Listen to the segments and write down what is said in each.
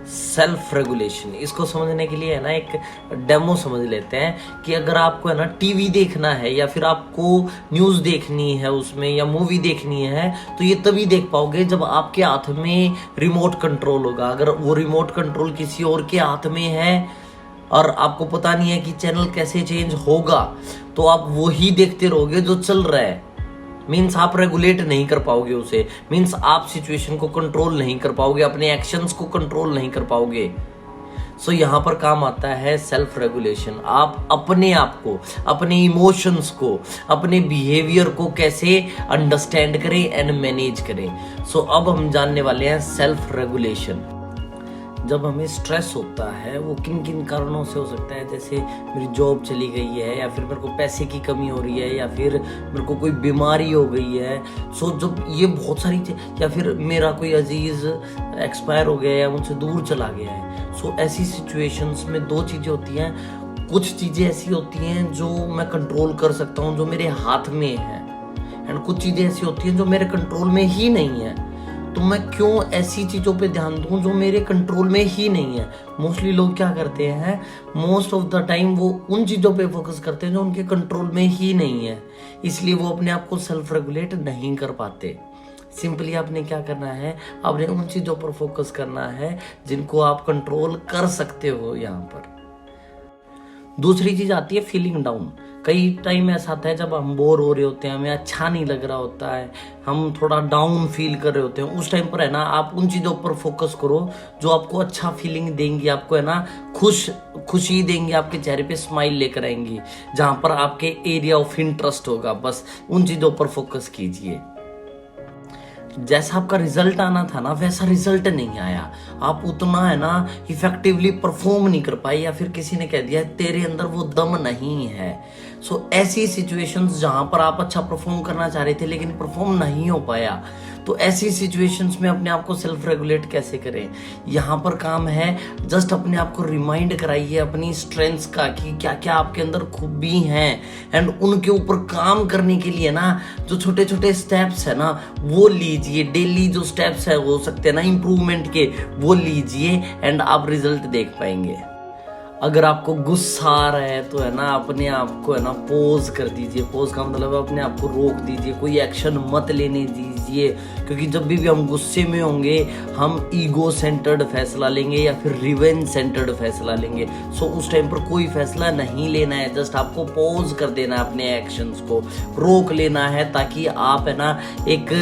Self regulation. इसको समझने के लिए है ना एक डेमो समझ लेते हैं कि अगर आपको है ना टीवी देखना है या फिर आपको न्यूज़ देखनी है उसमें या मूवी देखनी है, तो ये तभी देख पाओगे जब आपके हाथ में रिमोट कंट्रोल होगा। अगर वो रिमोट कंट्रोल किसी और के हाथ में है और आपको पता नहीं है कि चैनल कैसे चेंज होगा, तो आप वही देखते रहोगे जो चल रहा है। मीन्स आप रेगुलेट नहीं कर पाओगे उसे, मीन्स आप सिचुएशन को कंट्रोल नहीं कर पाओगे, अपने एक्शंस को कंट्रोल नहीं कर पाओगे। सो यहाँ पर काम आता है सेल्फ रेगुलेशन। आप अपने आप को, अपने इमोशंस को, अपने बिहेवियर को कैसे अंडरस्टैंड करें एंड मैनेज करें। सो अब हम जानने वाले हैं सेल्फ रेगुलेशन। जब हमें स्ट्रेस होता है वो किन किन कारणों से हो सकता है, जैसे मेरी जॉब चली गई है या फिर मेरे को पैसे की कमी हो रही है या फिर मेरे को कोई बीमारी हो गई है। सो जब ये बहुत सारी या फिर मेरा कोई अजीज एक्सपायर हो गया या मुझसे दूर चला गया है। सो ऐसी सिचुएशंस में दो चीज़ें होती हैं। कुछ चीज़ें ऐसी होती हैं जो मैं कंट्रोल कर सकता हूँ, जो मेरे हाथ में है, एंड कुछ चीज़ें ऐसी होती हैं जो मेरे कंट्रोल में ही नहीं है। तो मैं क्यों ऐसी चीज़ों पे ध्यान दूं जो मेरे कंट्रोल में ही नहीं है। मोस्टली लोग क्या करते हैं, मोस्ट ऑफ द टाइम वो उन चीज़ों पे फोकस करते हैं जो उनके कंट्रोल में ही नहीं है, इसलिए वो अपने आप को सेल्फ रेगुलेट नहीं कर पाते। सिंपली आपने क्या करना है, आपने उन चीज़ों पर फोकस करना है जिनको आप कंट्रोल कर सकते हो। यहाँ पर दूसरी चीज़ आती है फीलिंग डाउन। कई टाइम ऐसा आता है जब हम बोर हो रहे होते हैं, हमें अच्छा नहीं लग रहा होता है, हम थोड़ा डाउन फील कर रहे होते हैं। उस टाइम पर है ना आप उन चीज़ों पर फोकस करो जो आपको अच्छा फीलिंग देंगी, आपको है ना खुशी देंगी, आपके चेहरे पे स्माइल लेकर आएंगी, जहाँ पर आपके एरिया ऑफ इंटरेस्ट होगा। बस उन चीज़ों पर फोकस कीजिए। जैसा आपका रिजल्ट आना था ना वैसा रिजल्ट नहीं आया, आप उतना है ना इफेक्टिवली परफॉर्म नहीं कर पाए, या फिर किसी ने कह दिया तेरे अंदर वो दम नहीं है। सो ऐसी सिचुएशंस जहां पर आप अच्छा परफॉर्म करना चाह रहे थे लेकिन परफॉर्म नहीं हो पाया, तो ऐसी सिचुएशंस में अपने आप को सेल्फ रेगुलेट कैसे करें। यहाँ पर काम है जस्ट अपने आप को रिमाइंड कराइए अपनी स्ट्रेंथ्स का कि क्या क्या आपके अंदर खूबी हैं, एंड उनके ऊपर काम करने के लिए ना जो छोटे छोटे स्टेप्स है ना वो लीजिए। डेली जो स्टेप्स है हो सकते हैं ना इम्प्रूवमेंट के, वो लीजिए एंड आप रिजल्ट देख पाएंगे। अगर आपको गुस्सा आ रहा है तो है ना अपने आप को है ना पोज कर दीजिए। पोज का मतलब अपने आप को रोक दीजिए, कोई एक्शन मत लेने दीजिए, क्योंकि जब भी हम गुस्से में होंगे हम ईगो सेंटर्ड फैसला लेंगे या फिर रिवेंज सेंटर्ड फैसला लेंगे। सो उस टाइम पर कोई फैसला नहीं लेना है, जस्ट आपको पोज कर देना है, अपने एक्शंस को रोक लेना है, ताकि आप है ना एक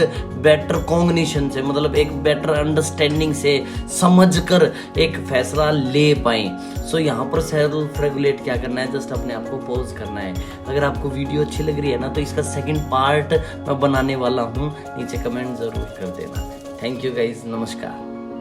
बेटर कॉग्निशन से, मतलब एक बेटर अंडरस्टैंडिंग से समझ कर एक फैसला ले पाए। सो यहाँ पर सेल्फ रेगुलेट क्या करना है, जस्ट अपने आप को पॉज करना है। अगर आपको वीडियो अच्छी लग रही है ना तो इसका सेकंड पार्ट मैं बनाने वाला हूँ, नीचे कमेंट जरूर कर देना। थैंक यू गाइज, नमस्कार।